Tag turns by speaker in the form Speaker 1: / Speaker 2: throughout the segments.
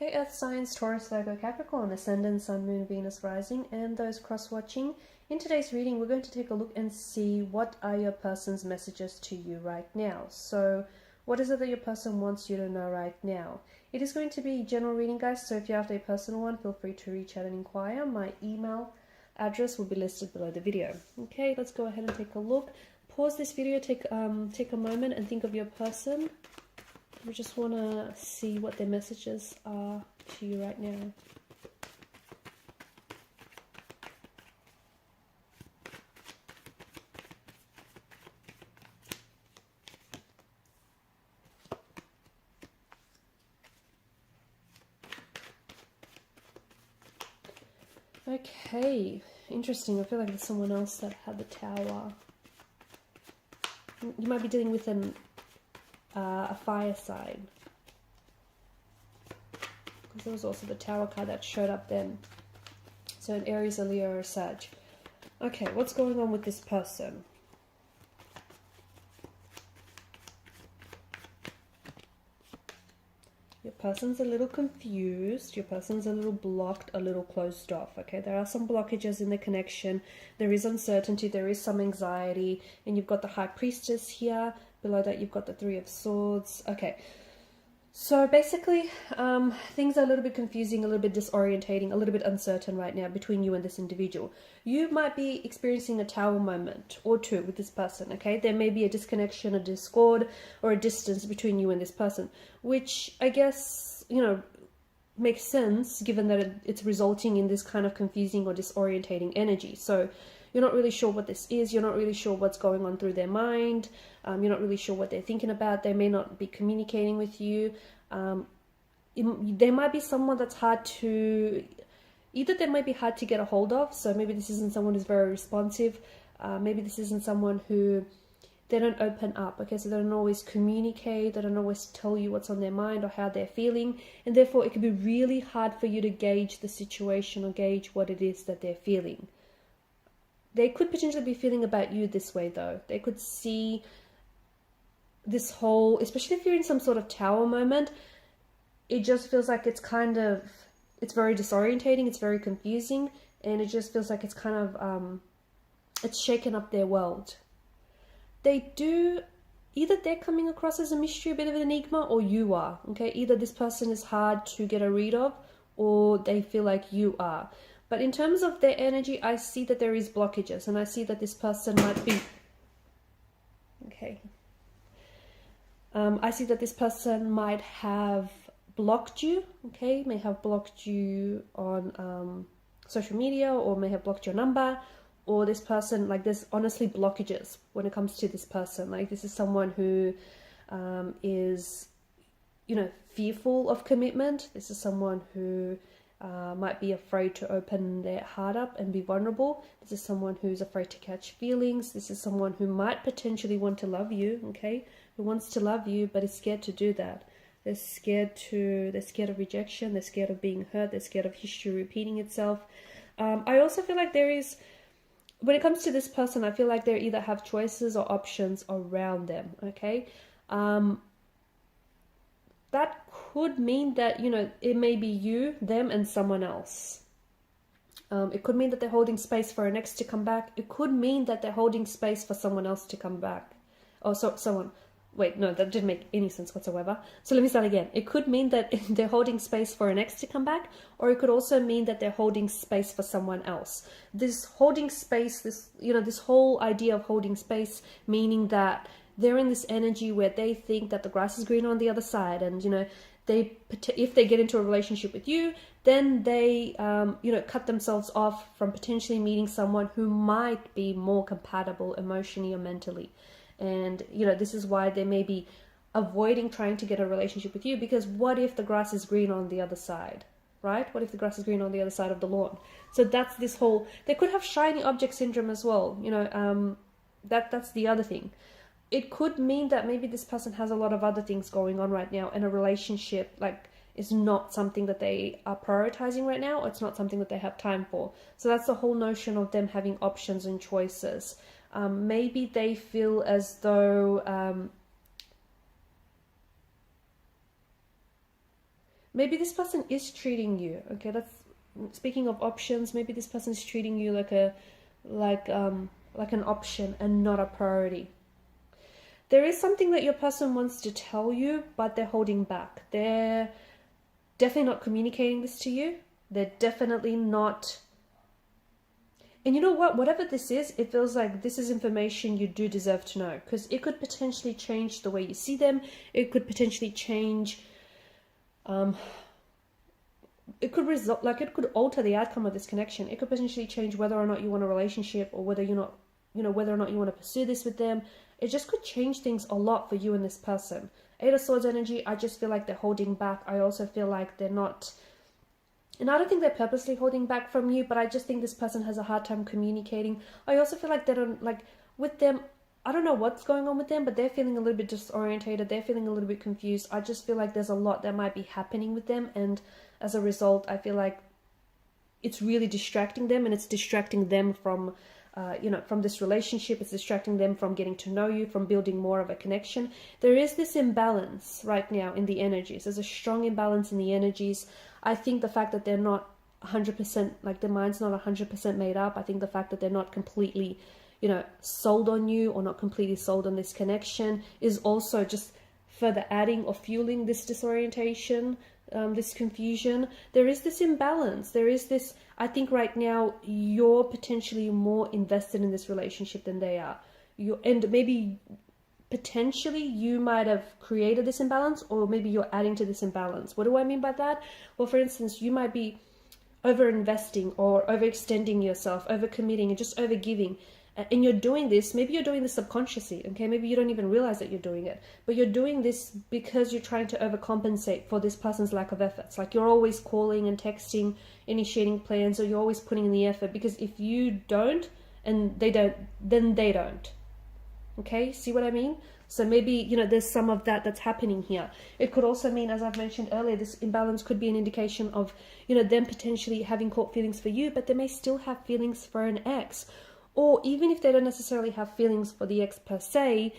Speaker 1: Hey Earth Signs, Taurus, Virgo, Capricorn, Ascendant, Sun, Moon, Venus, Rising, and those cross-watching. In today's reading, we're going to take a look and see what are your person's messages to you right now. So, what is it that your person wants you to know right now? It is going to be general reading, guys, so if you have a personal one, feel free to reach out and inquire. My email address will be listed below the video. Okay, let's go ahead and take a look. Pause this video, take a moment and think of your person. We just want to see what their messages are to you right now. Okay, interesting. I feel like there's someone else that had the Tower. You might be dealing with a fire sign. Because there was also the Tower card that showed up then. So an Aries, a Leo, or a Sag. Okay, what's going on with this person? Your person's a little confused, your person's a little blocked, a little closed off, okay? There are some blockages in the connection, there is uncertainty, there is some anxiety, and you've got the High Priestess here, below that you've got the Three of Swords, okay. So basically, things are a little bit confusing, a little bit disorientating, a little bit uncertain right now between you and this individual. You might be experiencing a Tower moment or two with this person, okay? There may be a disconnection, a discord, or a distance between you and this person, which I guess, you know, makes sense given that it's resulting in this kind of confusing or disorientating energy. So you're not really sure what this is, you're not really sure what's going on through their mind, you're not really sure what they're thinking about, they may not be communicating with you. There might be someone that's hard to, either they might be hard to get a hold of, so maybe this isn't someone who's very responsive, maybe this isn't someone who, they don't open up, okay, so they don't always communicate, they don't always tell you what's on their mind or how they're feeling, and therefore it can be really hard for you to gauge the situation or gauge what it is that they're feeling. They could potentially be feeling about you this way though. They could see this whole, especially if you're in some sort of Tower moment, it just feels like it's kind of, it's very disorientating, it's very confusing, and it just feels like it's kind of, it's shaken up their world. They do, either they're coming across as a mystery, a bit of an enigma, or you are, okay? Either this person is hard to get a read of, or they feel like you are. But in terms of their energy, I see that there is blockages, and I see that this person might be, okay. I see that this person might have blocked you, okay, may have blocked you on social media, or may have blocked your number, or this person, like, there's honestly blockages when it comes to this person. Like, this is someone who is, you know, fearful of commitment. This is someone who might be afraid to open their heart up and be vulnerable. This is someone who's afraid to catch feelings. This is someone who might potentially want to love you, okay, who wants to love you but is scared to do that. They're scared of rejection, they're scared of being hurt, they're scared of history repeating itself. I also feel like there is, when it comes to this person, I feel like they either have choices or options around them, okay? That could mean that, you know, it may be you, them, and someone else. It could mean that they're holding space for an ex to come back. It could mean that they're holding space for someone else to come back. Oh, so someone... Wait, no, that didn't make any sense whatsoever. So let me start again. It could mean that they're holding space for an ex to come back, or it could also mean that they're holding space for someone else. This holding space, this, you know, this whole idea of holding space, meaning that they're in this energy where they think that the grass is greener on the other side, and, you know, if they get into a relationship with you, then they, you know, cut themselves off from potentially meeting someone who might be more compatible emotionally or mentally. And, you know, this is why they may be avoiding trying to get a relationship with you, because what if the grass is green on the other side, right? What if the grass is green on the other side of the lawn? So that's this whole, they could have shiny object syndrome as well, you know, that's the other thing. It could mean that maybe this person has a lot of other things going on right now, and a relationship, like, is not something that they are prioritizing right now, or it's not something that they have time for. So that's the whole notion of them having options and choices. Maybe they feel as though maybe this person is treating you, okay, that's speaking of options, maybe this person is treating you like a like an option and not a priority. There is something that your person wants to tell you, but they're holding back. They're definitely not communicating this to you. They're definitely not. And you know what? Whatever this is, it feels like this is information you do deserve to know, because it could potentially change the way you see them. It could potentially change. It could result, like, it could alter the outcome of this connection. It could potentially change whether or not you want a relationship, or whether you're not, whether or not you want to pursue this with them. It just could change things a lot for you and this person. Eight of Swords energy, I just feel like they're holding back. I also feel like they're not, and I don't think they're purposely holding back from you, but I just think this person has a hard time communicating. I also feel like they don't, like, with them, I don't know what's going on with them, but they're feeling a little bit disorientated. They're feeling a little bit confused. I just feel like there's a lot that might be happening with them, and as a result, I feel like it's really distracting them, and it's distracting them from, from this relationship. It's distracting them from getting to know you, from building more of a connection. There is this imbalance right now in the energies. There's a strong imbalance in the energies. I think the fact that they're not 100%, like their mind's not 100% made up. I think the fact that they're not completely, sold on you, or not completely sold on this connection, is also just further adding or fueling this disorientation, this confusion. There is this imbalance. There is this, I think right now you're potentially more invested in this relationship than they are. And maybe potentially you might have created this imbalance, or maybe you're adding to this imbalance. What do I mean by that? Well, for instance, you might be over investing or overextending yourself, over committing, and just over giving. And you're doing this, maybe you're doing this subconsciously, okay? Maybe you don't even realize that you're doing it, but you're doing this because you're trying to overcompensate for this person's lack of efforts. Like, you're always calling and texting, initiating plans, or you're always putting in the effort, because if you don't and they don't, then they don't. Okay, see what I mean? So maybe, there's some of that that's happening here. It could also mean, as I've mentioned earlier, this imbalance could be an indication of, them potentially having caught feelings for you, but they may still have feelings for an ex. Or even if they don't necessarily have feelings for the ex per se,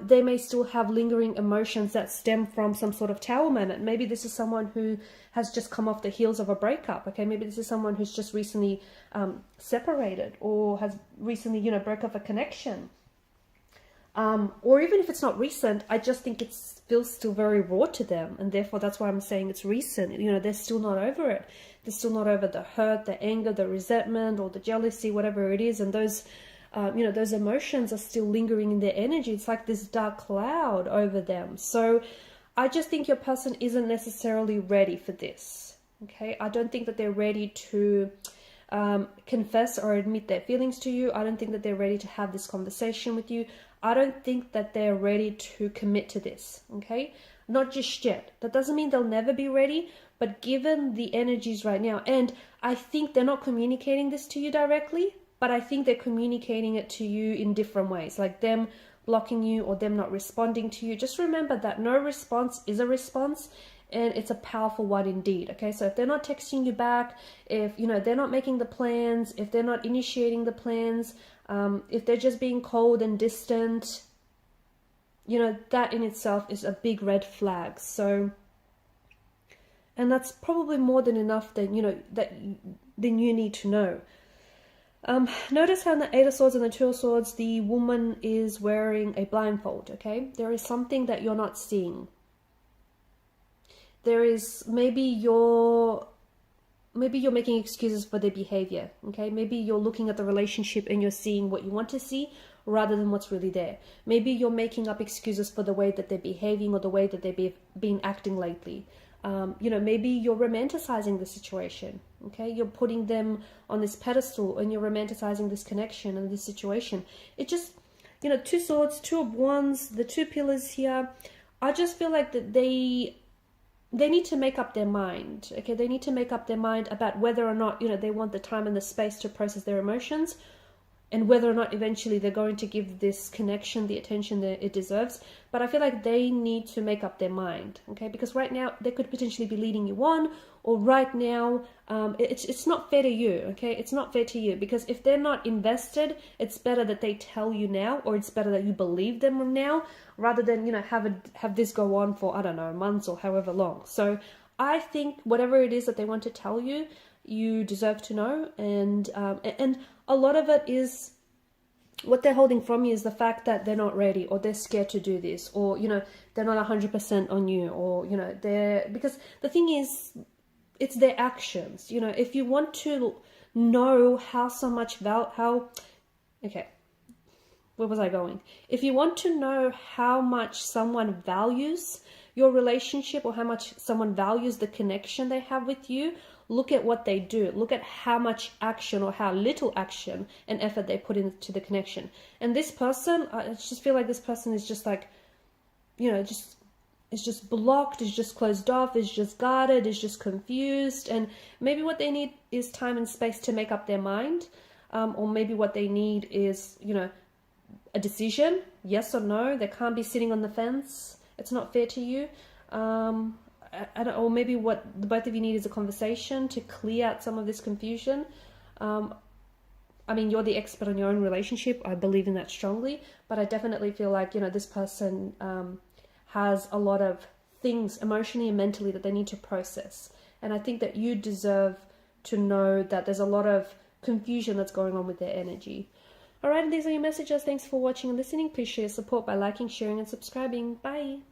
Speaker 1: they may still have lingering emotions that stem from some sort of tower moment. Maybe this is someone who has just come off the heels of a breakup. Okay, maybe this is someone who's just recently separated, or has recently, broke off a connection. Or even if it's not recent, I just think it feels still very raw to them, and therefore that's why I'm saying it's recent. They're still not over it. They're still not over the hurt, the anger, the resentment, or the jealousy, whatever it is, and those those emotions are still lingering in their energy. It's like this dark cloud over them. So I just think your person isn't necessarily ready for this. Okay, I don't think that they're ready to confess or admit their feelings to you. I don't think that they're ready to have this conversation with you. I don't think that they're ready to commit to this, okay? Not just yet. That doesn't mean they'll never be ready, but given the energies right now, and I think they're not communicating this to you directly, but I think they're communicating it to you in different ways, like them blocking you or them not responding to you. Just remember that no response is a response, and it's a powerful one indeed. Okay, so if they're not texting you back, if they're not making the plans, if they're not initiating the plans, if they're just being cold and distant, that in itself is a big red flag. So, and that's probably more than enough that then you need to know. Notice how in the Eight of Swords and the Two of Swords, the woman is wearing a blindfold. Okay, there is something that you're not seeing. There is, maybe you're making excuses for their behavior. Okay, maybe you're looking at the relationship and you're seeing what you want to see rather than what's really there. Maybe you're making up excuses for the way that they're behaving or the way that they've been acting lately. Maybe you're romanticizing the situation. Okay, you're putting them on this pedestal and you're romanticizing this connection and this situation. It just, Two Swords, Two of Wands, the two pillars here. I just feel like that they need to make up their mind. Okay, they need to make up their mind about whether or not they want the time and the space to process their emotions, and whether or not eventually they're going to give this connection the attention that it deserves. But I feel like they need to make up their mind, okay? Because right now they could potentially be leading you on, or right now it's not fair to you, okay? It's not fair to you, because if they're not invested, it's better that they tell you now, or it's better that you believe them now, rather than have this go on for, I don't know, months or however long. So I think whatever it is that they want to tell you, you deserve to know. And a lot of it is what they're holding from you is the fact that they're not ready, or they're scared to do this, or, you know, they're not 100% on you, or, you know, because the thing is, it's their actions. You know, if you want to know okay, where was I going? If you want to know how much someone values your relationship, or how much someone values the connection they have with you, look at what they do. Look at how much action or how little action and effort they put into the connection. And this person, I just feel like this person is just like, you know, is just blocked, is just closed off, is just guarded, is just confused. And maybe what they need is time and space to make up their mind. Or maybe what they need is, you know, a decision, yes or no. They can't be sitting on the fence. It's not fair to you. Or maybe what the both of you need is a conversation to clear out some of this confusion. I mean, you're the expert on your own relationship. I believe in that strongly. But I definitely feel like, you know, this person has a lot of things emotionally and mentally that they need to process. And I think that you deserve to know that there's a lot of confusion that's going on with their energy. Alright, and these are your messages. Thanks for watching and listening. Please show your support by liking, sharing, and subscribing. Bye.